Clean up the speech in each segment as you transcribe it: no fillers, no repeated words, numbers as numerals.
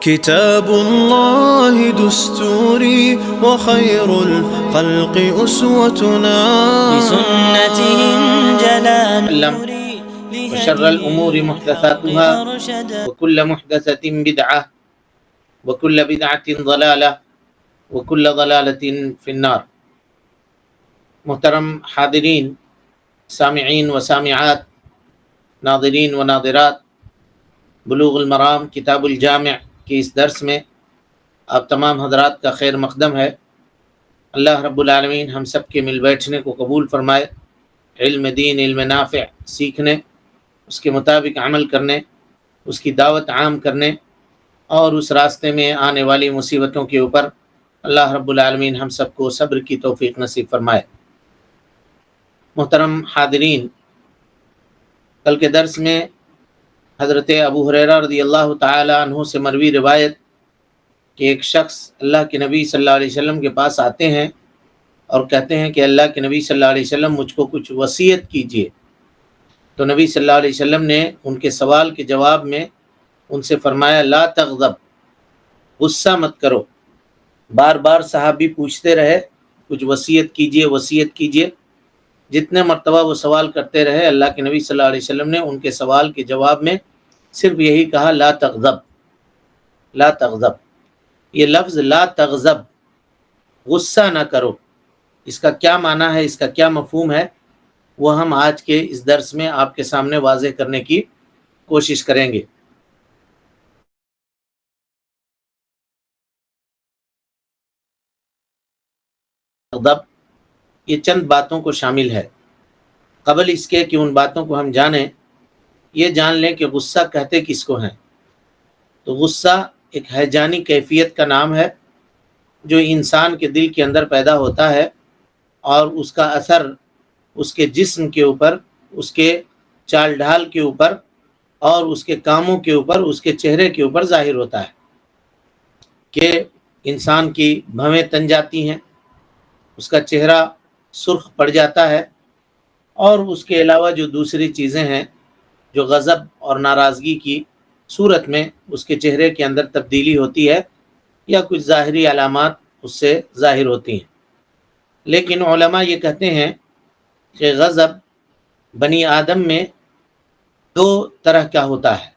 كتاب الله دستوري وخير الخلق أسوتنا بسنته جلا نوري وشر الأمور محدثاتها وكل محدثة بدعة وكل بدعة ضلالة وكل ضلالة في النار۔ محترم حاضرین، سامعین و سامعات، ناظرین و ناظرات، بلوغ المرام کتاب الجامع کے اس درس میں آپ تمام حضرات کا خیر مقدم ہے۔ اللہ رب العالمین ہم سب کے مل بیٹھنے کو قبول فرمائے، علم دین، علم نافع سیکھنے، اس کے مطابق عمل کرنے، اس کی دعوت عام کرنے اور اس راستے میں آنے والی مصیبتوں کے اوپر اللہ رب العالمین ہم سب کو صبر کی توفیق نصیب فرمائے۔ محترم حاضرین، کل کے درس میں حضرت ابو ہریرہ رضی اللہ تعالی عنہ سے مروی روایت کہ ایک شخص اللہ کے نبی صلی اللہ علیہ وسلم کے پاس آتے ہیں اور کہتے ہیں کہ اللہ کے نبی صلی اللہ علیہ وسلم مجھ کو کچھ وصیت کیجیے۔ تو نبی صلی اللہ علیہ وسلم نے ان کے سوال کے جواب میں ان سے فرمایا لا تغضب، غصہ مت کرو۔ بار بار صحابی پوچھتے رہے کچھ وصیت کیجیے، وصیت کیجیے۔ جتنے مرتبہ وہ سوال کرتے رہے، اللہ کے نبی صلی اللہ علیہ وسلم نے ان کے سوال کے جواب میں صرف یہی کہا لا تغضب، لا تغضب۔ یہ لفظ لا تغضب، غصہ نہ کرو، اس کا کیا معنی ہے، اس کا کیا مفہوم ہے، وہ ہم آج کے اس درس میں آپ کے سامنے واضح کرنے کی کوشش کریں گے۔ غضب یہ چند باتوں کو شامل ہے۔ قبل اس کے کہ ان باتوں کو ہم جانیں، یہ جان لیں کہ غصہ کہتے کس کو ہیں۔ تو غصہ ایک ہیجانی کیفیت کا نام ہے جو انسان کے دل کے اندر پیدا ہوتا ہے اور اس کا اثر اس کے جسم کے اوپر، اس کے چال ڈھال کے اوپر اور اس کے کاموں کے اوپر، اس کے چہرے کے اوپر ظاہر ہوتا ہے کہ انسان کی بھویں تن جاتی ہیں، اس کا چہرہ سرخ پڑ جاتا ہے، اور اس کے علاوہ جو دوسری چیزیں ہیں جو غضب اور ناراضگی کی صورت میں اس کے چہرے کے اندر تبدیلی ہوتی ہے یا کچھ ظاہری علامات اس سے ظاہر ہوتی ہیں۔ لیکن علماء یہ کہتے ہیں کہ غضب بنی آدم میں دو طرح کا ہوتا ہے۔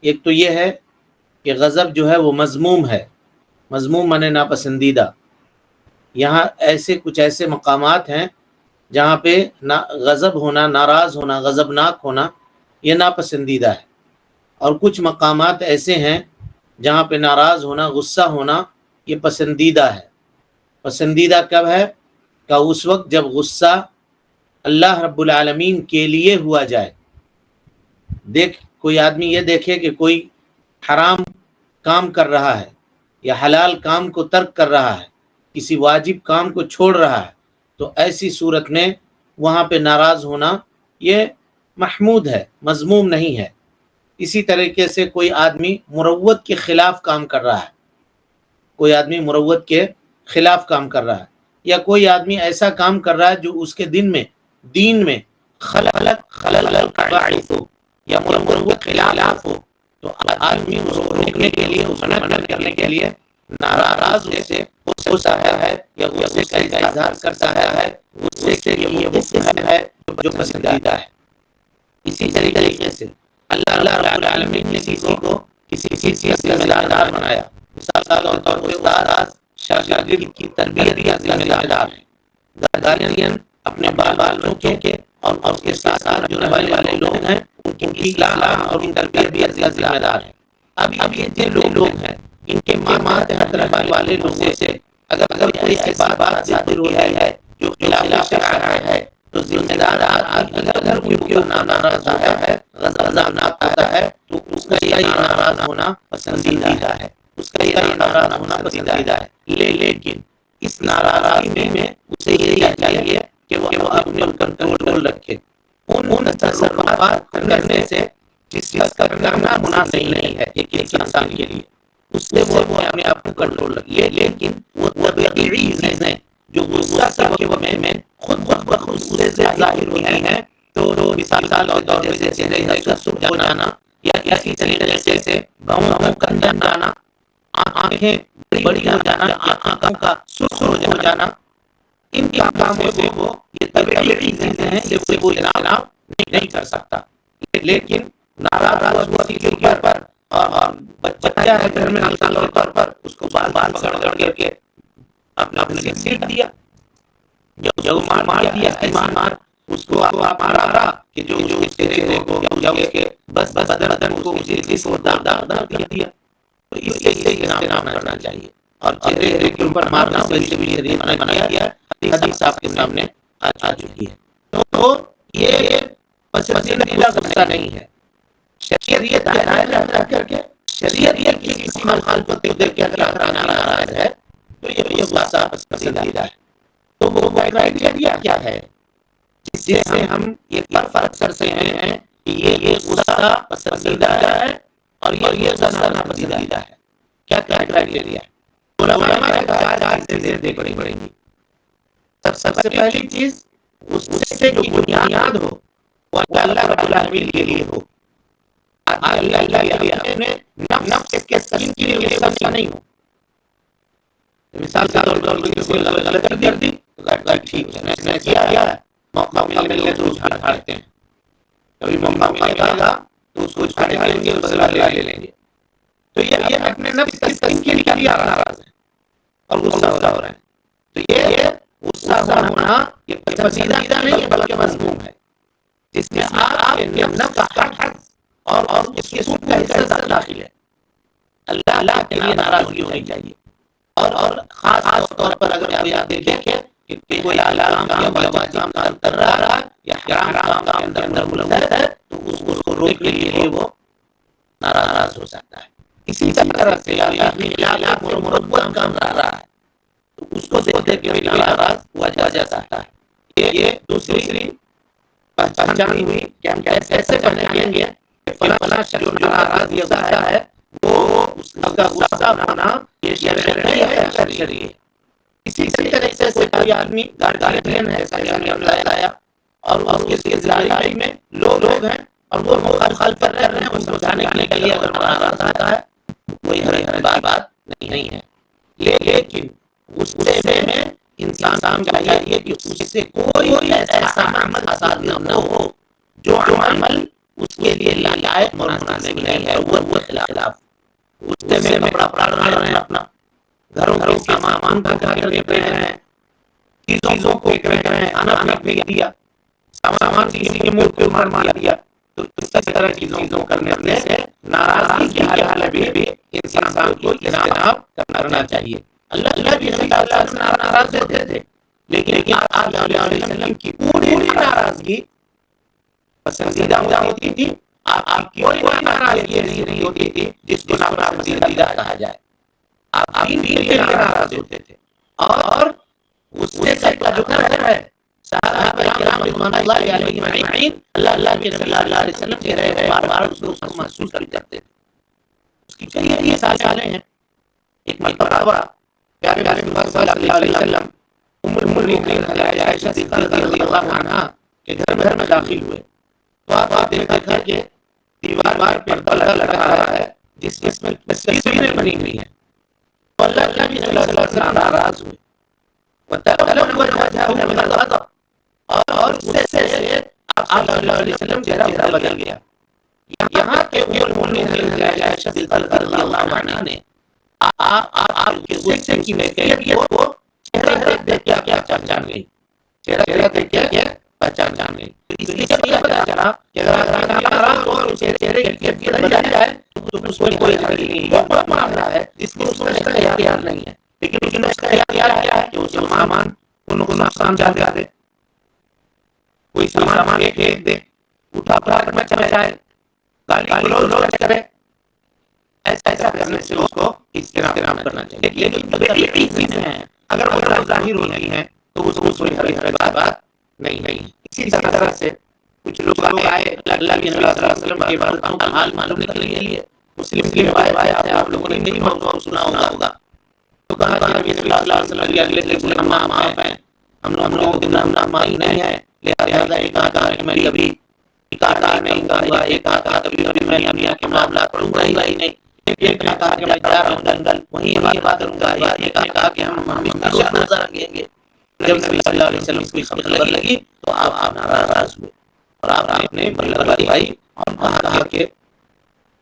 ایک تو یہ ہے کہ غضب جو ہے وہ مذموم ہے، مذموم مانے ناپسندیدہ۔ یہاں کچھ ایسے مقامات ہیں جہاں پہ غضب ہونا، ناراض ہونا، غضبناک ہونا یہ ناپسندیدہ ہے، اور کچھ مقامات ایسے ہیں جہاں پہ ناراض ہونا، غصہ ہونا یہ پسندیدہ ہے۔ پسندیدہ کب ہے؟ کہ اس وقت جب غصہ اللہ رب العالمین کے لیے ہوا جائے۔ کوئی آدمی یہ دیکھے کہ کوئی حرام کام کر رہا ہے یا حلال کام کو ترک کر رہا ہے، کسی واجب کام کو چھوڑ رہا ہے، تو ایسی صورت میں وہاں پہ ناراض ہونا یہ محمود ہے، مذموم نہیں ہے۔ اسی طریقے سے کوئی آدمی مروت کے خلاف کام کر رہا ہے، کوئی آدمی مروت کے خلاف کام کر رہا ہے، یا کوئی آدمی ایسا کام کر رہا ہے جو اس کے دین میں خلل کا باعث ہو یا مروت کے خلاف ہو، تو آدمی اس کو روکنے کے لیے، اس منع کرنے کے لیے ناراض سے ہوتا ہے یا غصے کا اظہار کرتا ہے، غصے کے لیے یہ ہے جو پسندیدہ ہے۔ اسی طریقے سے اللہ رب العالمین نے کسی کو کسی چیز کا ذمہ دار بنایا، مثال کے طور پر استاد شاگرد کی تربیت کا ذمہ دار ہے، گارڈین اپنے بالوں کے اور اس کے ساتھ جو رہنے والے لوگ ہیں ان کی اصلاح اور ان تربیت کا ذمہ دار ہے۔ اب یہ جو لوگ ہیں ان کے ماتحت رہنے والے لوگوں سے اگر کوئی ایسی بات ظاہر ہو رہی ہے جو خلاف شرع ہے، تو ذمہ دار اگر کوئی ناراض ہوتا ہے، غضبناک ہوتا ہے، تو اس کا یہ ناراض ہونا پسندیدہ ہے، اس کا یہ ناراض ہونا پسندیدہ ہے۔ لیکن اس ناراضگی میں اسے یہ چاہیے کہ وہ اپنے اوپر کنٹرول رکھے، ان تصرفات کرنے سے جس کا کرنا مناسب نہیں ہے ایک انسان کے لیے، اس سے وہ اپنے آپ کو کنٹرول رکھیے۔ لیکن وہ طبیعی چیزیں جو غصہ کے وقت میں خود بخود سے ظاہر ہوتی ہیں، تو مثال کے طور پہ جیسے صبح ہو جانا یا اسی طریقے سے گاؤں کندن جانا، آنکھیں بڑی ہو جانا یا آنکھوں کا سرخ ہو جانا، ان کاموں سے وہ یہ طبیعی چیزیں ہیں جس سے وہ اجتناب نہیں کر سکتا، لیکن ناراض ہوا کسی کے اوپر اور بچہ ہے گھر میں مثال کے طور پر، اس کو بال پکڑ کے اپنے سے سیکھ دیا، جو مار دیا ایمان مار اس کو آپ مارا کہ جو اس کے چہرے کو یا اس کے بس بدن کو جس کو دار کر دیا، تو اس سے اجتناب کرنا چاہیے، اور چہرے کے اوپر مارنا ویسے بھی شریعت نے منع کیا ہے، حدیث آپ کے سامنے آ چکی ہے۔ تو یہ پسندیدہ غصہ نہیں ہے، شریعت رہ کر کے شریعت کی کسی مخالفت کو دیکھ کے اگر ناراض ہے تو یہ غصہ پسندیدہ ہے۔ تو وہ کرائٹیریا کیا ہے جس سے ہم یہ فرق کر سکتے ہیں کہ یہ غصہ پسندیدہ ہے اور یہ غصہ ناپسندیدہ ہے؟ کیا کرائٹیریا ہے؟ علماء نے چار چیزیں دیکھنی پڑیں گی۔ سب سے پہلی چیز غصے کی بنیاد ہو وہ اللہ رب العالمین کے لیے ہو، اللہ کے لیے اپنے نفس کے تسکین کے لیے غصہ نہیں ہو۔ مثال کے طور پر کسی نے غلطی کر دی تو ٹھیک ہے میں نے کیا ہے، موقع ملنے تو اٹھاتے ہیں، کبھی موقع ملے گا تو اس کو چھاڑے لیں گے، بدلہ لے لیں گے، تو یہ اپنے نفس کی تسکین کے لیے ناراض ہے اور غصہ ہو رہا ہے، تو یہ غصہ ہونا یہ پسندیدہ نہیں ہے بلکہ مذموم ہے، جس میں آپ کے نفس کا حق اور اس کے سود کا حصہ داخل ہے۔ اللہ کے لیے ناراضگی ہونی چاہیے، اور خاص طور پر اگر آپ دیکھیں کہ کوئی حلال کام یا واجب کام کر رہا ہے یا حرام کام کے اندر ملوث ہے تو اس کو روکنے کے لیے وہ ناراض ہو سکتا ہے۔ اسی طرح سے اپنے خلاف کوئی مربوط کام کر رہا ہے تو اس کو دیکھ کے ناراض ہوا جاتا ہے۔ یہ دوسری پہچان ہوئی کہ ہم ایسے پہچانیں گے کہ فلاں شخص جو ناراض یا غصہ ہے وہ اس کا غصہ ہونا یہ شرعی ہے یا شرعی ہے۔ اسی طریقے سے کوئی آدمی گارڈین ہے، بتایا اور اس کے زندگی میں لوگ ہیں اور وہ مخالفت کر رہے ہیں، ان کو سمجھانے کے لیے اگر ناراض آتا ہے کوئی ہر بات نہیں ہے، لیکن غصے میں انسان کا چاہیے کہ اس سے کوئی ایسا عمل صادر نہ ہو جو عمل اس کے لیے لائق اور مناسب نہیں ہے، وہ خلاف غصے میں کپڑا پڑ رہے ہیں، اپنا گھروں کے سامان کا کر کے پہ رہے ہیں، چیزوں کو ایک رہے ہیں، کھانا پھینک دیا، سامان کسی کے منہ پہ مار دیا، تو اس طرح چیزوں کرنے سے ناراضگی کی حالت میں بھی انسان کو اجتناب کرنا چاہیے۔ اللہ بھی ناراض ہوتے تھے، لیکن آپ علیہ وسلم کی پوری ناراضگی پسندیدہ ہوتی تھی، آپ کی کوئی ناراضگی نہیں ہوتی تھی جس کو ناپسندیدہ کہا جائے۔ آپ دین کے لیے ناراض ہوتے تھے، اور غصے کا جو قدر ہے صحابہ کرام رضوان اللہ علیہم اجمعین اللہ کے صلی اللہ علیہ وسلم کے رہے بار بار اس کو محسوس کر جاتے تھے۔ اس کی کئی مثالیں ہیں۔ ایک مرتبہ پیارے صلی اللہ علیہ وسلم ام المؤمنین عائشہ صدیقہ رضی اللہ عنہا کے گھر میں داخل ہوئے تو آپ دیکھا کہ دیوار پر پردہ لگا رہا ہے جس میں تصویریں بنی ہوئی ہیں، تو اللہ بھی صلی اللہ علیہ وسلم ناراض ہوئے وَتَأَلَّمَ وَجْهَهُ مِنَ الْغَضَبِ، اور اس سے آپ صلی اللہ علیہ وسلم چہرہ بدل گیا، یہاں کہ ام المؤمنین عائشہ صدیقہ رضی اللہ عنہا نے آپ کے غصے کی کیفیت کو چہرہ دیکھ کے کیا پہچان گئی، چہرہ دیکھ کے پہچان گئی۔ اس لیے یہ پتا چلا کہ اگر ناراض ہو اور چہرے کی کیفیت بدل جائے تو اس میں کوئی حل نہیں، وہ معاملہ ہے جس میں اس کا اختیار نہیں ہے، لیکن اس کا اختیار کیا ہے کہ وہ سامان ان کو نقصان پہنچا دے، کوئی سامان پھینک دے، اٹھا کر مچائے، گالی گلوچ کرے، ایسا کرنے سے اس کو اجتناب کرنا چاہیے۔ لیکن جو طبیعی چیزیں ہیں اگر وہ ظاہر ہو رہی ہیں تو اس میں ہر بات نہیں۔ اسی طرح سے کچھ لوگ آئے اللہ کے نبی صلی اللہ علیہ وسلم کے باروں کا حال معلوم کرنے کے لیے، مسلم کی روایت ہے، آپ لوگوں نے نہیں موضوع سنا ہوگا، تو کہا کہ نبی صلی اللہ علیہ وسلم کے اگلے معاف ہیں، ہم لوگوں کے نام معاف نہیں ہے، لہذا ایک کہا کہ میں کبھی کہا نہیں کروں گا، ایک کہا کبھی کبھی میں دنیا کے معاملات پڑھوں گا ہی نہیں، ایک نے کہا کہ میں جا رہا ہوں جنگل وہیں بات کروں گا، ایک نے کہا کہ ہم ہمیشہ روزہ رکھیں گے۔ جب نبی صلی اللہ علیہ وسلم کو خبر لگی تو آپ ناراض ہوئے اور آپ نے اپنے بڑے بھائی اور کہا کہ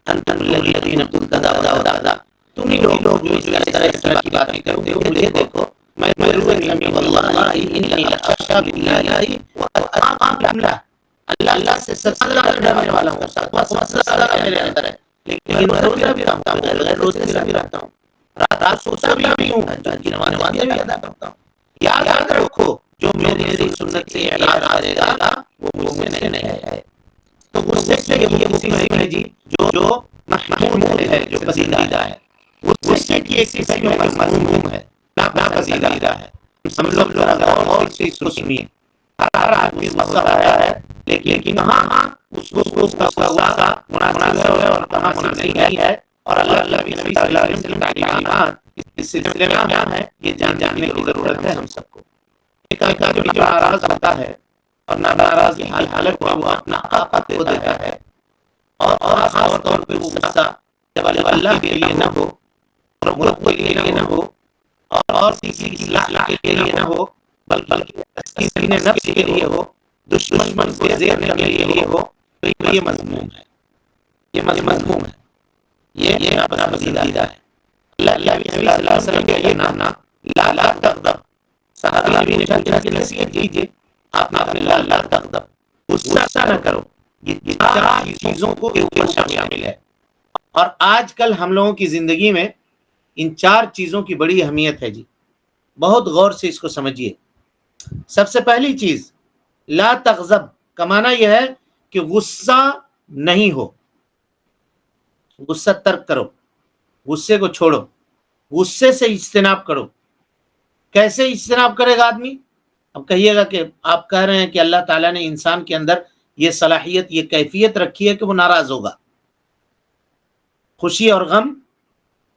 انتم الذین قلتم کذا وکذا، تم ہی لوگ جو اس طرح کی باتیں کرتے ہو، مجھے دیکھو میں واللہ انی لأخشى باللہ واتقاکم له، اللہ سے سب سے زیادہ ڈرنے والا ہوں، تقویٰ سب سے زیادہ میرے اندر ہے، لیکن میں روزہ بھی رکھتا ہوں، غیر روزے بھی رکھتا ہوں، رات سوتا بھی ہوں، تہجد کی نمازیں بھی ادا کرتا ہوں۔ یاد رکھو جو میری سنت سے اعراض کرے گا وہ مجھ سے نہیں ہے۔ تو غصے سے یہ مصیبت ہے جی جو محمود ہے، جو پسندیدہ ہے، غصے کی ایک قسم جو مذموم ہے، ناپسندیدہ ہے۔ ہم لوگ ذرا غور سے سنیے، ہر آدمی غصہ ہوتا ہے، لیکن ہاں اس کو غصہ کا مناسب ہے اور کہاں مناسب نہیں ہے، اور اللہ بھی نبی صلی اللہ علیہ وسلم کی تعلیمات اس سلسلے میں کیا ہے یہ جاننے کی ضرورت ہے ہم سب کو۔ ایک آدمی جو ناراض ہوتا ہے اور ناراض کی حالت کو وہ اپنا آقا کو دیتا ہے، اور خاص طور پہ وہ غصہ جب اللہ کے لیے نہ ہو اور ملک کے لیے نہ ہو اور کسی کی اصلاح کے لیے نہ ہو، بلکہ کسی نے نفس کے لیے ہو، دشمن کو زیر کرنے کے لیے ہو، تو یہ مذموم ہے، یہ مذموم ہے، یہ ناپسندیدہ ہے۔ اللہ نبی صلی اللہ علیہ وسلم کا یہ نام لا تغضب، صحابی نے کہا کہ نصیحت کیجیے آپ نے لا تغضب، غصہ نہ کرو، یہ چار چیزوں کو اوپر شامل ہے۔ اور آج کل ہم لوگوں کی زندگی میں ان چار چیزوں کی بڑی اہمیت ہے جی، بہت غور سے اس کو سمجھیے۔ سب سے پہلی چیز لا تغضب کا معنی یہ ہے کہ غصہ نہیں ہو، غصہ ترک کرو، غصے کو چھوڑو، غصے سے اجتناب کرو۔ کیسے اجتناب کرے گا آدمی؟ اب کہیے گا کہ آپ کہہ رہے ہیں کہ اللہ تعالیٰ نے انسان کے اندر یہ صلاحیت، یہ کیفیت رکھی ہے کہ وہ ناراض ہوگا، خوشی اور غم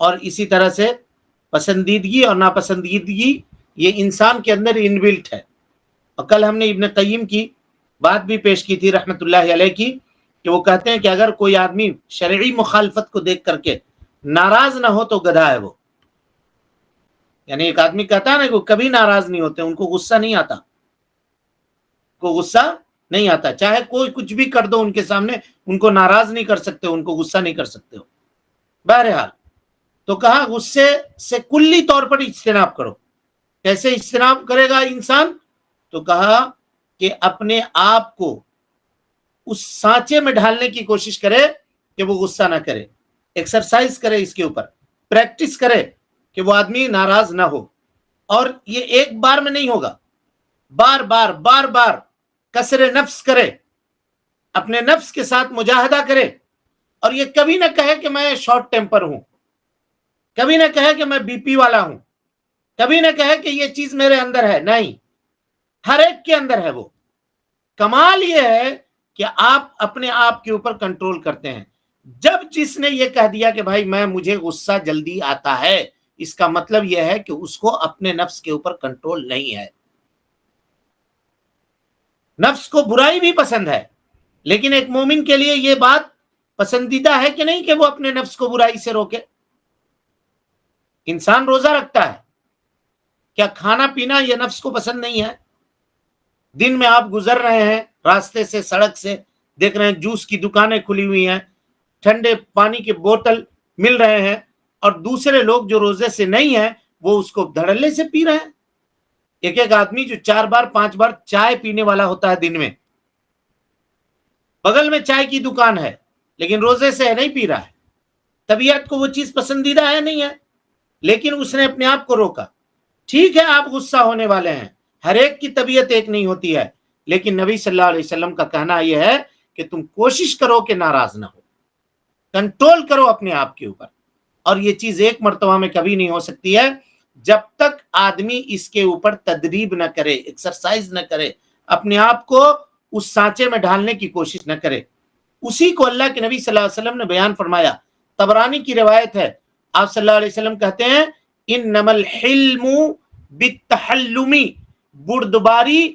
اور اسی طرح سے پسندیدگی اور ناپسندیدگی یہ انسان کے اندر انبلٹ ہے۔ اور کل ہم نے ابن قیم کی بات بھی پیش کی تھی رحمت اللہ علیہ کی، کہ وہ کہتے ہیں کہ اگر کوئی آدمی شرعی مخالفت کو دیکھ کر کے ناراض نہ ہو تو گدھا ہے وہ۔ یعنی ایک آدمی کہتا ہے نا کہ وہ کبھی ناراض نہیں ہوتے، ان کو غصہ نہیں آتا، کو غصہ نہیں آتا، چاہے کوئی کچھ بھی کر دو ان کے سامنے ان کو ناراض نہیں کر سکتے، ان کو غصہ نہیں کر سکتے ہو۔ بہرحال تو کہا غصے سے کلی طور پر اجتناب کرو۔ کیسے اجتناب کرے گا انسان؟ تو کہا کہ اپنے آپ کو اس سانچے میں ڈھالنے کی کوشش کرے کہ وہ غصہ نہ کرے، ایکسرسائز کرے، اس کے اوپر پریکٹس کرے کہ وہ آدمی ناراض نہ ہو۔ اور یہ ایک بار میں نہیں ہوگا، بار بار کسر نفس کرے، اپنے نفس کے ساتھ مجاہدہ کرے، اور یہ کبھی نہ کہے کہ میں شارٹ ٹیمپر ہوں، کبھی نہ کہے کہ میں بی پی والا ہوں، کبھی نہ کہے کہ یہ چیز میرے اندر ہے، نہیں، ہر ایک کے اندر ہے وہ۔ کمال یہ ہے کہ آپ اپنے آپ کے اوپر کنٹرول کرتے ہیں۔ جب جس نے یہ کہہ دیا کہ بھائی مجھے غصہ جلدی آتا ہے، اس کا مطلب یہ ہے کہ اس کو اپنے نفس کے اوپر کنٹرول نہیں ہے۔ نفس کو برائی بھی پسند ہے، لیکن ایک مومن کے لیے یہ بات پسندیدہ ہے کہ نہیں کہ وہ اپنے نفس کو برائی سے روکے۔ انسان روزہ رکھتا ہے، کیا کھانا پینا یہ نفس کو پسند نہیں ہے؟ دن میں آپ گزر رہے ہیں راستے سے، سڑک سے، دیکھ رہے ہیں جوس کی دکانیں کھلی ہوئی ہیں، ٹھنڈے پانی کے بوتل مل رہے ہیں، اور دوسرے لوگ جو روزے سے نہیں ہیں وہ اس کو دھڑلے سے پی رہے ہیں۔ ایک آدمی جو 4 بار 5 بار چائے پینے والا ہوتا ہے دن میں، بغل میں چائے کی دکان ہے لیکن روزے سے ہے، نہیں پی رہا ہے، طبیعت کو وہ چیز پسندیدہ ہے نہیں ہے، لیکن اس نے اپنے آپ کو روکا۔ ٹھیک ہے آپ غصہ ہونے والے ہیں، ہر ایک کی طبیعت ایک نہیں ہوتی ہے، لیکن نبی صلی اللہ علیہ وسلم کا کہنا یہ ہے کہ تم کوشش کرو کہ ناراض نہ ہو، کنٹرول کرو اپنے آپ کے اوپر۔ اور یہ چیز ایک مرتبہ میں کبھی نہیں ہو سکتی ہے جب تک آدمی اس کے اوپر تدریب نہ کرے، ایکسرسائز نہ کرے، اپنے آپ کو اس سانچے میں ڈھالنے کی کوشش نہ کرے۔ اسی کو اللہ کے نبی صلی اللہ علیہ وسلم نے بیان فرمایا، طبرانی کی روایت ہے، آپ صلی اللہ علیہ وسلم کہتے ہیں انما الحلم بالتحلم، بردباری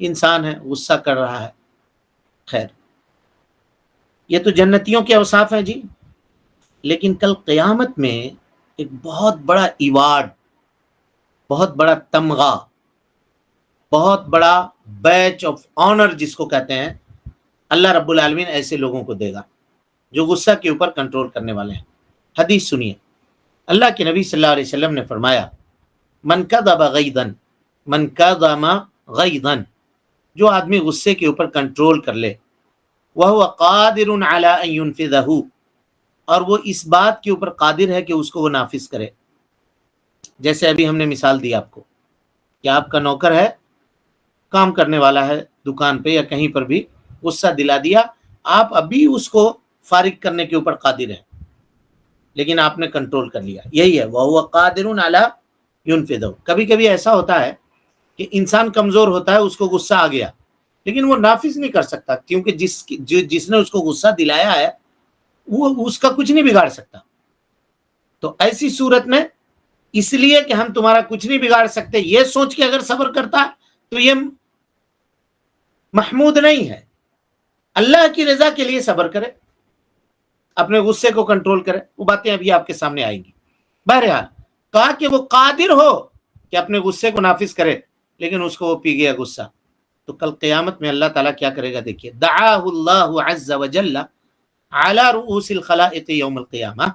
انسان ہے غصہ کر رہا ہے. خیر یہ تو جنتیوں کے اوصاف ہیں جی. لیکن کل قیامت میں ایک بہت بڑا ایوارڈ، بہت بڑا تمغہ، بہت بڑا بیچ آف آنر جس کو کہتے ہیں، اللہ رب العالمین ایسے لوگوں کو دے گا جو غصہ کے اوپر کنٹرول کرنے والے ہیں. حدیث سنیے، اللہ کے نبی صلی اللہ علیہ وسلم نے فرمایا من کذب غیظا، من کظم غیظا، جو آدمی غصے کے اوپر کنٹرول کر لے، وہو قادر علی ان ینفذہ، اور وہ اس بات کے اوپر قادر ہے کہ اس کو وہ نافذ کرے. جیسے ابھی ہم نے مثال دی آپ کو کہ آپ کا نوکر ہے، کام کرنے والا ہے دکان پہ یا کہیں پر بھی، غصہ دلا دیا، آپ ابھی اس کو فارغ کرنے کے اوپر قادر ہیں لیکن آپ نے کنٹرول کر لیا. یہی ہے وَهُوَ قَادِرٌ عَلَىٰ يُنْفِذُ. کبھی کبھی ایسا ہوتا ہے کہ انسان کمزور ہوتا ہے، اس کو غصہ آ گیا لیکن وہ نافذ نہیں کر سکتا، کیونکہ جس نے اس کو غصہ دلایا ہے وہ اس کا کچھ نہیں بگاڑ سکتا. تو ایسی صورت میں اس لیے کہ ہم تمہارا کچھ نہیں بگاڑ سکتے یہ سوچ کے اگر صبر کرتا تو یہ محمود نہیں ہے. اللہ کی رضا کے لیے صبر کرے، اپنے غصے کو کنٹرول کرے. وہ باتیں ابھی آپ کے سامنے آئیں گی. بہرحال کہا کہ وہ قادر ہو کہ اپنے غصے کو نافذ کرے، لیکن اس کو وہ پی گیا غصہ، تو کل قیامت میں اللہ تعالیٰ کیا کرے گا؟ دیکھیے، دعاہ اللہ عز وجل علی رؤوس الخلائق یوم القیامہ.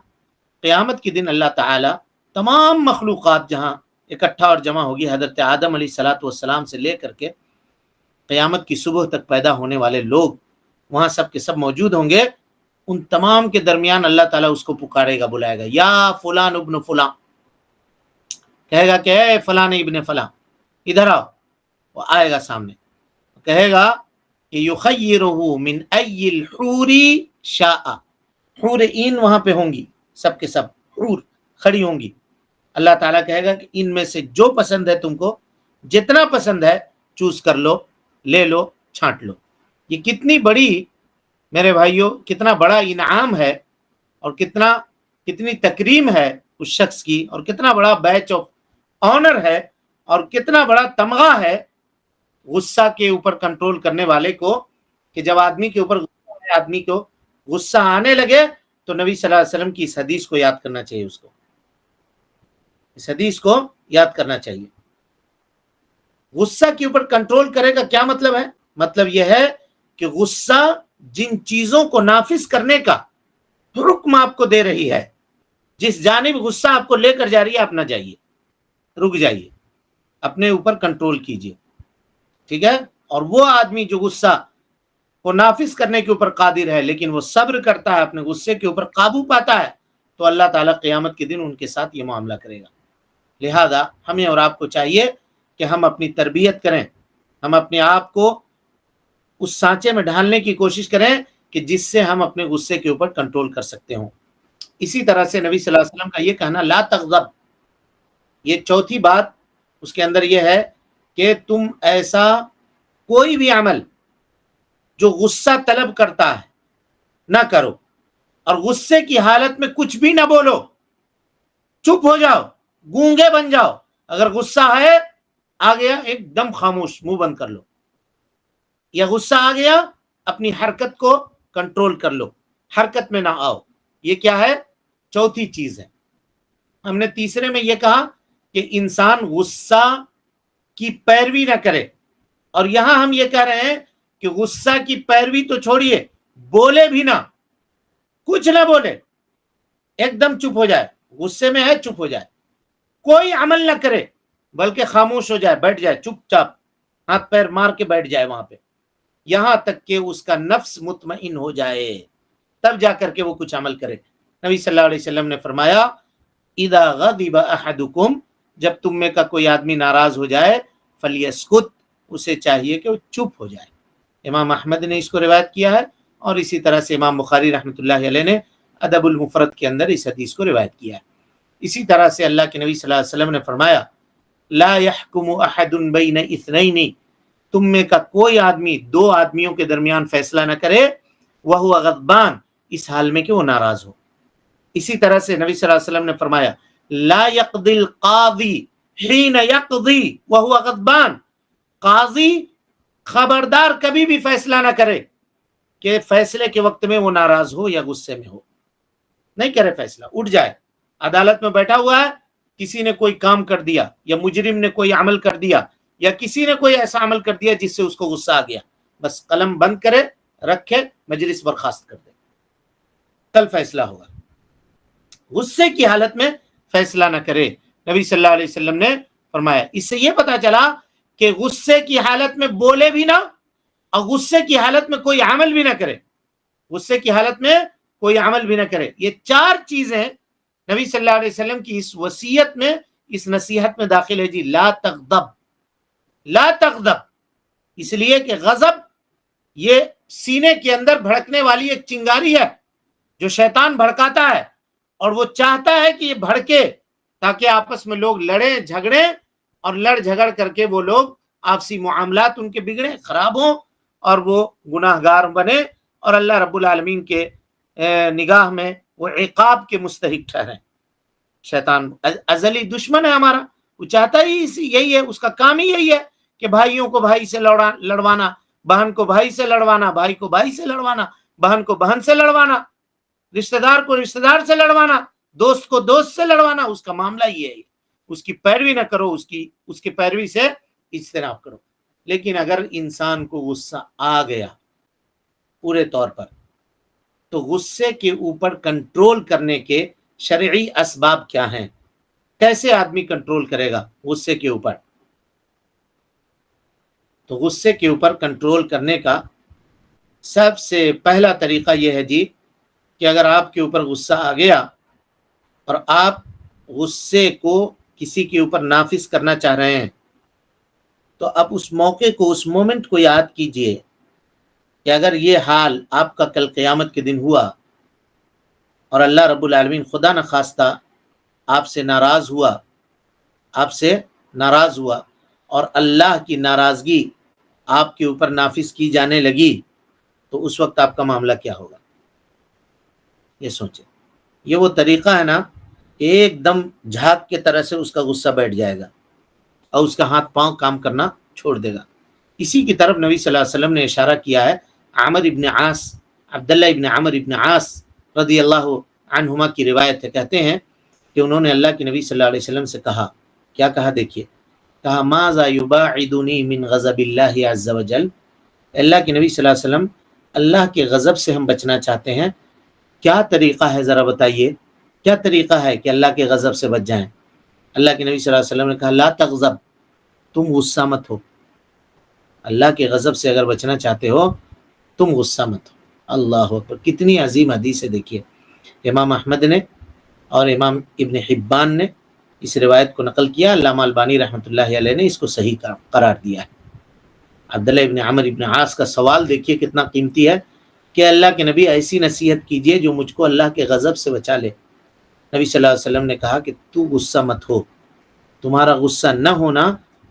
قیامت کے دن اللہ تعالیٰ تمام مخلوقات جہاں اکٹھا اور جمع ہوگی، حضرت آدم علیہ السلام سے لے کر کے قیامت کی صبح تک پیدا ہونے والے لوگ وہاں سب کے سب موجود ہوں گے. ان تمام کے درمیان اللہ تعالیٰ اس کو پکارے گا، بلائے گا، یا فلان ابن فلان، کہے گا کہ اے فلان ابن فلان ادھر آؤ. وہ آئے گا سامنے، کہے گا کہ یخیرہ من ای الحور شاء. حور عین وہاں پہ ہوں گی، سب کے سب حور کھڑی ہوں گی. اللہ تعالیٰ کہے گا کہ ان میں سے جو پسند ہے، تم کو جتنا پسند ہے چوز کر لو، لے لو، چھانٹ لو. یہ کتنی بڑی، میرے بھائیوں، کتنا بڑا انعام ہے اور کتنی تکریم ہے اس شخص کی، اور کتنا بڑا بیچ آف آنر ہے اور کتنا بڑا تمغہ ہے غصہ کے اوپر کنٹرول کرنے والے کو، کہ جب آدمی کے اوپر آدمی کو غصہ آنے لگے تو نبی صلی اللہ علیہ وسلم کی اس حدیث کو یاد کرنا چاہیے. اس حدیث کو یاد کرنا چاہیے. غصہ کے اوپر کنٹرول کرے گا کیا مطلب ہے؟ مطلب یہ ہے کہ غصہ جن چیزوں کو نافذ کرنے کا حکم آپ کو دے رہی ہے، جس جانب غصہ آپ کو لے کر جا رہی ہے، آپ نہ جائیے، رک جائیے، اپنے اوپر کنٹرول کیجیے. ٹھیک ہے؟ اور وہ آدمی جو غصہ کو نافذ کرنے کے اوپر قادر ہے لیکن وہ صبر کرتا ہے، اپنے غصے کے اوپر قابو پاتا ہے، تو اللہ تعالیٰ قیامت کے دن ان کے ساتھ یہ معاملہ کرے گا. لہذا ہمیں اور آپ کو چاہیے کہ ہم اپنی تربیت کریں، ہم اپنے آپ کو اس سانچے میں ڈھالنے کی کوشش کریں کہ جس سے ہم اپنے غصے کے اوپر کنٹرول کر سکتے ہوں. اسی طرح سے نبی صلی اللہ علیہ وسلم کا یہ کہنا لا تغضب، یہ چوتھی بات اس کے اندر یہ ہے کہ تم ایسا کوئی بھی عمل جو غصہ طلب کرتا ہے نہ کرو، اور غصے کی حالت میں کچھ بھی نہ بولو، چپ ہو جاؤ، گونگے بن جاؤ. اگر غصہ ہے آ گیا، ایک دم خاموش، منہ بند کر لو. یا غصہ آ گیا، اپنی حرکت کو کنٹرول کر لو، حرکت میں نہ آؤ. یہ کیا ہے؟ چوتھی چیز ہے. ہم نے تیسرے میں یہ کہا کہ انسان غصہ کی پیروی نہ کرے، اور یہاں ہم یہ کہہ رہے ہیں کہ غصہ کی پیروی تو چھوڑیے، بولے بھی نہ، کچھ نہ بولے، ایک دم چپ ہو جائے. غصے میں ہے، چپ ہو جائے، کوئی عمل نہ کرے، بلکہ خاموش ہو جائے، بیٹھ جائے چپ چاپ، ہاتھ پیر مار کے بیٹھ جائے وہاں پہ، یہاں تک کہ اس کا نفس مطمئن ہو جائے، تب جا کر کے وہ کچھ عمل کرے. نبی صلی اللہ علیہ وسلم نے فرمایا اذا غضب احدکم، جب تم میں کا کوئی آدمی ناراض ہو جائے، فلیسکت، اسے چاہیے کہ وہ چپ ہو جائے. امام احمد نے اس کو روایت کیا ہے، اور اسی طرح سے امام بخاری رحمۃ اللہ علیہ نے ادب المفرد کے اندر اس حدیث کو روایت کیا ہے. اسی طرح سے اللہ کے نبی صلی اللہ علیہ وسلم نے فرمایا لا يحكم احد بین اثنین، تم میں کا کوئی آدمی دو آدمیوں کے درمیان فیصلہ نہ کرے، وہو غضبان، اس حال میں کہ وہ ناراض ہو. اسی طرح سے نبی صلی اللہ علیہ وسلم نے فرمایا لا يقضي القاضی حين يقضي وهو غضبان، قاضی خبردار کبھی بھی فیصلہ نہ کرے کہ فیصلے کے وقت میں وہ ناراض ہو یا غصے میں ہو، نہیں کرے فیصلہ، اٹھ جائے. عدالت میں بیٹھا ہوا ہے، کسی نے کوئی کام کر دیا یا مجرم نے کوئی عمل کر دیا یا کسی نے کوئی ایسا عمل کر دیا جس سے اس کو غصہ آ گیا، بس قلم بند کرے، رکھے، مجلس برخاست کر دے، کل فیصلہ ہوگا. غصے کی حالت میں فیصلہ نہ کرے. نبی صلی اللہ علیہ وسلم نے فرمایا. اس سے یہ پتا چلا کہ غصے کی حالت میں بولے بھی نہ اور غصے کی حالت میں کوئی عمل بھی نہ کرے، غصے کی حالت میں کوئی عمل بھی نہ کرے. یہ چار چیزیں نبی صلی اللہ علیہ وسلم کی اس وصیت میں، اس نصیحت میں داخل ہے. جی لا تغضب، لا تغضب، اس لیے کہ غضب یہ سینے کے اندر بھڑکنے والی ایک چنگاری ہے جو شیطان بھڑکاتا ہے، اور وہ چاہتا ہے کہ یہ بھڑکے تاکہ آپس میں لوگ لڑیں جھگڑیں، اور لڑ جھگڑ کر کے وہ لوگ آپسی معاملات ان کے بگڑیں، خراب ہوں، اور وہ گناہ گار بنے اور اللہ رب العالمین کے نگاہ میں وہ عقاب کے مستحق ٹھہریں. شیطان ازلی دشمن ہے ہمارا، وہ چاہتا ہی یہی ہے، اس کا کام ہی یہی ہے کہ بھائیوں کو بھائی سے لڑوانا، بہن کو بھائی سے لڑوانا، بھائی کو بھائی سے لڑوانا، بہن کو بہن سے لڑوانا، رشتہ دار کو رشتہ دار سے لڑوانا، دوست کو دوست سے لڑوانا. اس کا معاملہ یہ ہے. اس کی پیروی نہ کرو، اس کی پیروی سے اجتناب کرو. لیکن اگر انسان کو غصہ آ گیا پورے طور پر، تو غصے کے اوپر کنٹرول کرنے کے شرعی اسباب کیا ہیں؟ کیسے آدمی کنٹرول کرے گا غصے کے اوپر؟ تو غصے کے اوپر کنٹرول کرنے کا سب سے پہلا طریقہ یہ ہے جی کہ اگر آپ کے اوپر غصہ آ گیا اور آپ غصے کو کسی کے اوپر نافذ کرنا چاہ رہے ہیں، تو آپ اس موقع کو، اس مومنٹ کو یاد کیجئے کہ اگر یہ حال آپ کا کل قیامت کے دن ہوا اور اللہ رب العالمین خدا نخواستہ آپ سے ناراض ہوا اور اللہ کی ناراضگی آپ کے اوپر نافذ کی جانے لگی، تو اس وقت آپ کا معاملہ کیا ہوگا؟ یہ سوچیں. یہ وہ طریقہ ہے نا کہ ایک دم جھاگ کے طرح سے اس کا غصہ بیٹھ جائے گا اور اس کا ہاتھ پاؤں کام کرنا چھوڑ دے گا. اسی کی طرف نبی صلی اللہ علیہ وسلم نے اشارہ کیا ہے. عامر ابن عاص، عبداللہ ابن عمر ابن عاص رضی اللہ عنہما کی روایت ہے، کہتے ہیں کہ انہوں نے اللہ کے نبی صلی اللہ علیہ وسلم سے کہا. کیا کہا؟ دیکھیے، کہا ماذا یباعدنی من غضب اللہ عز وجل. اللہ کے نبی صلی اللہ علیہ وسلم، اللہ کے غضب سے ہم بچنا چاہتے ہیں، کیا طریقہ ہے ذرا بتائیے، کیا طریقہ ہے کہ اللہ کے غضب سے بچ جائیں؟ اللہ کے نبی صلی اللہ علیہ وسلم نے کہا لا تغضب، تم غصہ مت ہو. اللہ کے غضب سے اگر بچنا چاہتے ہو تم غصہ مت ہو. اللہ اکبر، کتنی عظیم حدیث ہے. دیکھیے، امام احمد نے اور امام ابن حبان نے اس روایت کو نقل کیا. علامہ البانی رحمۃ اللہ علیہ نے اس کو صحیح قرار دیا ہے. عبداللہ ابن عمر ابن عاص کا سوال دیکھیے کتنا قیمتی ہے کہ اللہ کے نبی ایسی نصیحت کیجئے جو مجھ کو اللہ کے غضب سے بچا لے. نبی صلی اللہ علیہ وسلم نے کہا کہ تو غصہ مت ہو، تمہارا غصہ نہ ہونا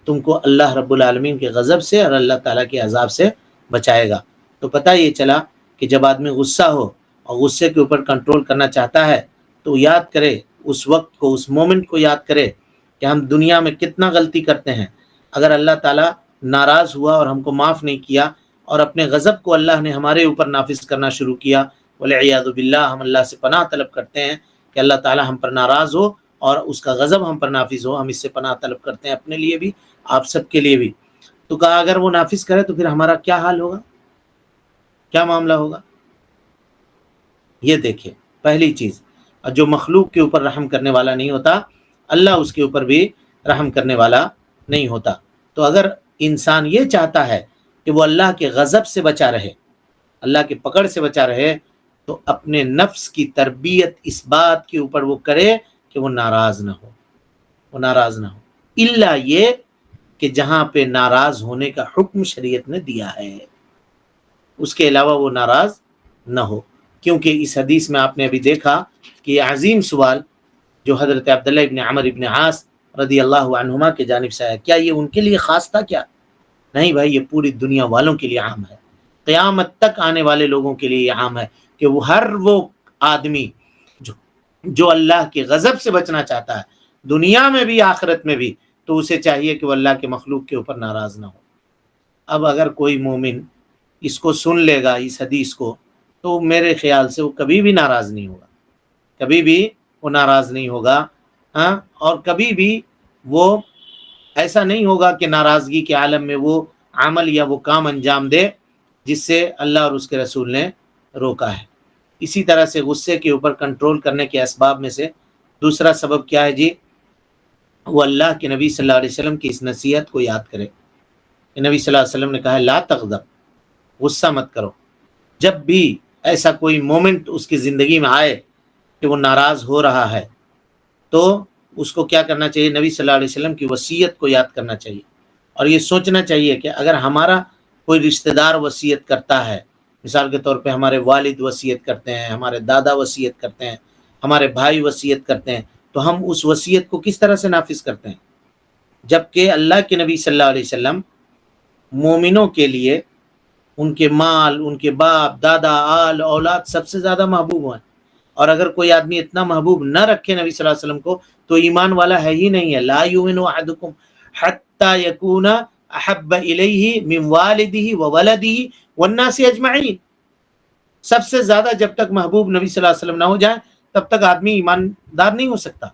تم کو اللہ رب العالمین کے غضب سے اور اللہ تعالیٰ کے عذاب سے بچائے گا. تو پتہ یہ چلا کہ جب آدمی غصہ ہو اور غصے کے اوپر کنٹرول کرنا چاہتا ہے تو یاد کرے اس وقت کو، اس مومنٹ کو یاد کرے کہ ہم دنیا میں کتنا غلطی کرتے ہیں. اگر اللہ تعالیٰ ناراض ہوا اور ہم کو معاف نہیں کیا اور اپنے غضب کو اللہ نے ہمارے اوپر نافذ کرنا شروع کیا، والعیاذ باللہ، ہم اللہ سے پناہ طلب کرتے ہیں کہ اللہ تعالیٰ ہم پر ناراض ہو اور اس کا غضب ہم پر نافذ ہو. ہم اس سے پناہ طلب کرتے ہیں، اپنے لیے بھی، آپ سب کے لیے بھی. تو کہا اگر وہ نافذ کرے تو پھر ہمارا کیا حال ہوگا، کیا معاملہ ہوگا؟ یہ دیکھیں پہلی چیز. اور جو مخلوق کے اوپر رحم کرنے والا نہیں ہوتا، اللہ اس کے اوپر بھی رحم کرنے والا نہیں ہوتا. تو اگر انسان یہ چاہتا ہے کہ وہ اللہ کے غضب سے بچا رہے، اللہ کے پکڑ سے بچا رہے، تو اپنے نفس کی تربیت اس بات کے اوپر وہ کرے کہ وہ ناراض نہ ہو، وہ ناراض نہ ہو، الا یہ کہ جہاں پہ ناراض ہونے کا حکم شریعت نے دیا ہے، اس کے علاوہ وہ ناراض نہ ہو. کیونکہ اس حدیث میں آپ نے ابھی دیکھا کہ یہ عظیم سوال جو حضرت عبداللہ ابن عمر ابن عاص رضی اللہ عنہما کے جانب سے ہے، کیا یہ ان کے لیے خاص تھا؟ کیا نہیں بھائی، یہ پوری دنیا والوں کے لیے عام ہے. قیامت تک آنے والے لوگوں کے لیے یہ عام ہے کہ وہ ہر وہ آدمی جو اللہ کے غضب سے بچنا چاہتا ہے دنیا میں بھی آخرت میں بھی، تو اسے چاہیے کہ وہ اللہ کے مخلوق کے اوپر ناراض نہ ہو. اب اگر کوئی مومن اس کو سن لے گا اس حدیث کو تو میرے خیال سے وہ کبھی بھی ناراض نہیں ہوگا، کبھی بھی وہ ناراض نہیں ہوگا، ہاں، اور کبھی بھی وہ ایسا نہیں ہوگا کہ ناراضگی کے عالم میں وہ عمل یا وہ کام انجام دے جس سے اللہ اور اس کے رسول نے روکا ہے۔ اسی طرح سے غصے کے اوپر کنٹرول کرنے کے اسباب میں سے دوسرا سبب کیا ہے جی؟ وہ اللہ کے نبی صلی اللہ علیہ وسلم کی اس نصیحت کو یاد کرے کہ نبی صلی اللہ علیہ وسلم نے کہا ہے لا تغضب، غصہ مت کرو۔ جب بھی ایسا کوئی مومنٹ اس کی زندگی میں آئے کہ وہ ناراض ہو رہا ہے تو اس کو کیا کرنا چاہیے؟ نبی صلی اللہ علیہ وسلم کی وصیت کو یاد کرنا چاہیے، اور یہ سوچنا چاہیے کہ اگر ہمارا کوئی رشتہ دار وصیت کرتا ہے، مثال کے طور پہ ہمارے والد وصیت کرتے ہیں، ہمارے دادا وصیت کرتے ہیں، ہمارے بھائی وصیت کرتے ہیں، تو ہم اس وصیت کو کس طرح سے نافذ کرتے ہیں؟ جبکہ اللہ کے نبی صلی اللہ علیہ وسلم مومنوں کے لیے ان کے مال، ان کے باپ، دادا، آل، اولاد سب سے زیادہ محبوب ہیں، اور اگر کوئی آدمی اتنا محبوب نہ رکھے نبی صلی اللہ علیہ وسلم کو تو ایمان والا ہے ہی نہیں ہے۔ لا یؤمن احدکم حتی یکون احب الیہ من والدہ وولدہ والناس اجمعین۔ سب سے زیادہ جب تک محبوب نبی صلی اللہ علیہ وسلم نہ ہو جائے تب تک آدمی ایماندار نہیں ہو سکتا۔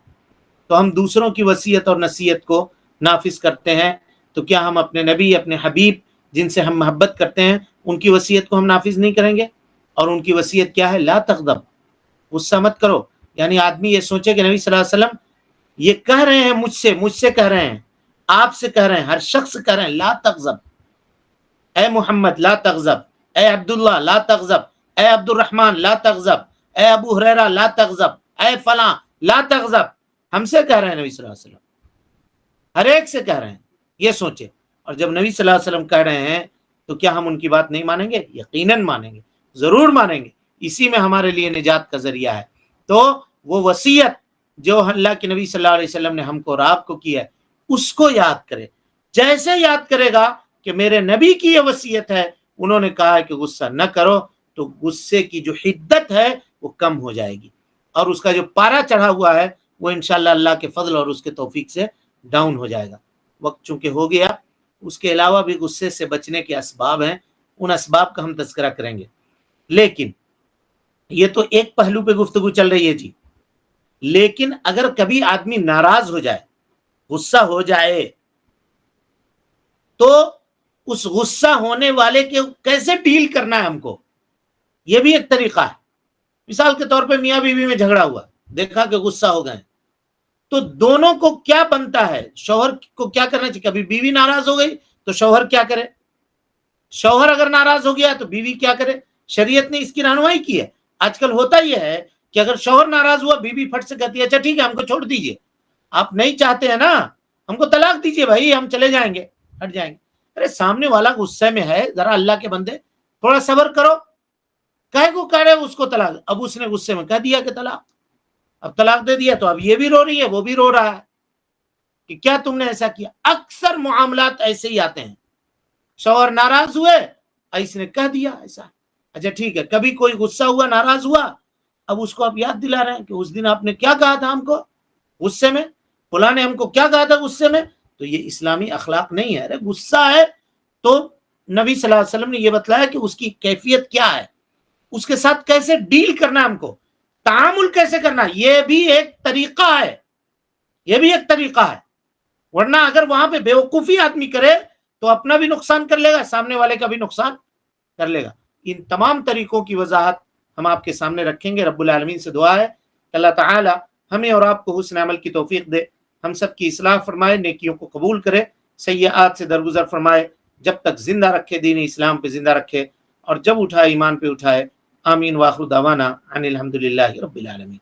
تو ہم دوسروں کی وصیت اور نصیحت کو نافذ کرتے ہیں تو کیا ہم اپنے نبی، اپنے حبیب جن سے ہم محبت کرتے ہیں ان کی وصیت کو ہم نافذ نہیں کریں گے؟ اور ان کی وصیت کیا ہے؟ لا تغضب، غصہ مت کرو۔ یعنی آدمی یہ سوچے کہ نبی صلی اللہ علیہ وسلم یہ کہہ رہے ہیں مجھ سے کہہ رہے ہیں، آپ سے کہہ رہے ہیں، ہر شخص سے کہہ رہے ہیں لا تغضب، اے محمد لا تغضب، اے عبداللہ لا تغضب، اے عبد الرحمن لا تغضب، اے ابو ہریرہ لا تغضب، اے فلاں لا تغضب۔ ہم سے کہہ رہے ہیں نبی صلی اللہ علیہ وسلم، ہر ایک سے کہہ رہے ہیں، یہ سوچے۔ اور جب نبی صلی اللہ علیہ وسلم کہہ رہے ہیں تو کیا ہم ان کی بات نہیں مانیں گے؟ یقیناً مانیں گے، ضرور مانیں گے، اسی میں ہمارے لیے نجات کا ذریعہ ہے۔ تو وہ وصیت جو اللہ کے نبی صلی اللہ علیہ وسلم نے ہم کو اور آپ کو کی ہے اس کو یاد کرے۔ جیسے یاد کرے گا کہ میرے نبی کی یہ وصیت ہے، انہوں نے کہا ہے کہ غصہ نہ کرو، تو غصے کی جو حدت ہے وہ کم ہو جائے گی، اور اس کا جو پارا چڑھا ہوا ہے وہ انشاءاللہ اللہ کے فضل اور اس کے توفیق سے ڈاؤن ہو جائے گا۔ وقت چونکہ ہو گیا، اس کے علاوہ بھی غصے سے بچنے کے اسباب ہیں، ان اسباب کا ہم تذکرہ کریں گے، لیکن یہ تو ایک پہلو پہ گفتگو چل رہی ہے جی۔ لیکن اگر کبھی آدمی ناراض ہو جائے، غصہ ہو جائے، تو اس غصہ ہونے والے کے کیسے ڈیل کرنا ہے ہم کو، یہ بھی ایک طریقہ ہے۔ مثال کے طور پہ میاں بیوی میں جھگڑا ہوا، دیکھا کہ غصہ ہو گئے، تو دونوں کو کیا بنتا ہے؟ شوہر کو کیا کرنا چاہیے؟ کبھی بیوی ناراض ہو گئی تو شوہر کیا کرے؟ شوہر اگر ناراض ہو گیا تو بیوی کیا کرے؟ شریعت نے اس کی رہنمائی کی ہے۔ آج کل ہوتا یہ ہے کہ اگر شوہر ناراض ہوا، بیوی پھٹ سے کہتی ہے اچھا ٹھیک ہے ہم کو چھوڑ دیجئے، آپ نہیں چاہتے ہیں نا، ہم کو طلاق دیجئے بھائی، ہم چلے جائیں گے، ہٹ جائیں گے۔ ارے سامنے والا غصے میں ہے، ذرا اللہ کے بندے تھوڑا صبر کرو، کہے کو کہہ رہے اس کو طلاق، اب اس نے غصے میں کہہ دیا کہ طلاق، اب طلاق دے دیا تو اب یہ بھی رو رہی ہے وہ بھی رو رہا ہے کہ کیا تم نے ایسا کیا۔ اکثر معاملات ایسے ہی آتے ہیں، شوہر ناراض ہوئے، اس نے کہہ دیا ایسا، اچھا ٹھیک ہے، کبھی کوئی غصہ ہوا، ناراض ہوا، اب اس کو آپ یاد دلا رہے ہیں کہ اس دن آپ نے کیا کہا تھا ہم کو غصے میں، فلاں نے ہم کو کیا کہا تھا غصے میں۔ تو یہ اسلامی اخلاق نہیں ہے۔ ارے غصہ ہے تو نبی صلی اللہ علیہ وسلم نے یہ بتلایا کہ اس کی کیفیت کیا ہے، اس کے ساتھ کیسے ڈیل کرنا ہے، ہم کو تعامل کیسے کرنا ہے، یہ بھی ایک طریقہ ہے، یہ بھی ایک طریقہ ہے۔ ورنہ اگر وہاں پہ بیوقوفی آدمی کرے تو اپنا بھی نقصان کر لے گا، سامنے والے کا بھی نقصان کر لے گا۔ ان تمام طریقوں کی وضاحت ہم آپ کے سامنے رکھیں گے۔ رب العالمین سے دعا ہے کہ اللہ تعالی ہمیں اور آپ کو حسن عمل کی توفیق دے، ہم سب کی اصلاح فرمائے، نیکیوں کو قبول کرے، سیئات سے درگزر فرمائے، جب تک زندہ رکھے دین اسلام پہ زندہ رکھے، اور جب اٹھائے ایمان پہ اٹھائے۔ آمین وآخر دعوانا ان الحمدللہ رب العالمین۔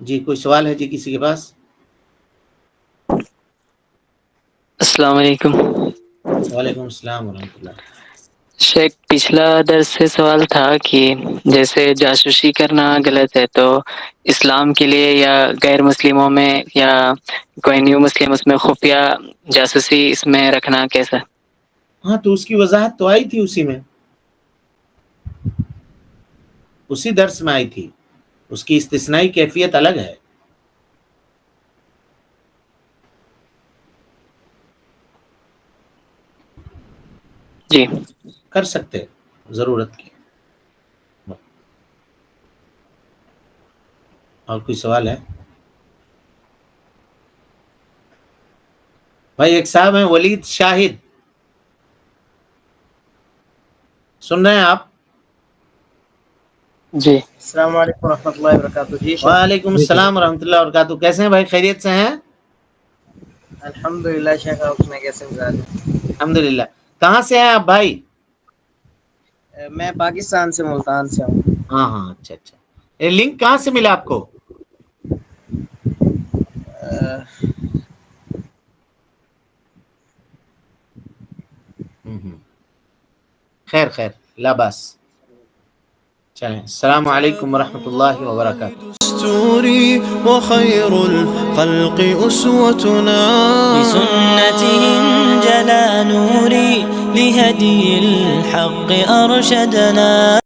جی کوئی سوال ہے جی کسی کے پاس؟ السلام علیکم وعلیکم السلام ورحمۃ اللہ۔ شیخ، پچھلا درس سے سوال تھا کہ جیسے جاسوسی کرنا غلط ہے، تو اسلام کے لیے یا غیر مسلموں میں یا کوئی نیو مسلم اس میں خفیہ جاسوسی اس میں رکھنا کیسا؟ ہاں تو اس کی وضاحت تو آئی تھی، اسی درس میں آئی تھی، اس کی استثنائی کیفیت الگ ہے۔ جی کر سکتے ضرورت کی. اور کوئی سوال ہے؟ بھائی ایک صاحب ہیں ولید شاہد، سن رہے ہیں آپ؟ جی السلام علیکم ورحمۃ اللہ وبرکاتہ. جی وعلیکم السلام ورحمۃ اللہ وبرکاتہ. کیسے ہیں بھائی؟ خیریت سے ہیں؟ الحمد للہ شیخ. آپ میں کیسے مزاج ہیں؟ الحمدللہ. کہاں سے ہیں آپ بھائی؟ میں پاکستان سے ملتان سے ہوں. ہاں ہاں اچھا اچھا. یہ لنک کہاں سے ملا آپ کو؟ خیر خیر لا باس. چلیں السلام علیکم ورحمۃ اللہ وبرکاتہ. دستوري وخير الخلق أسوتنا بسنتهم جلا نوري لهدي الحق أرشدنا.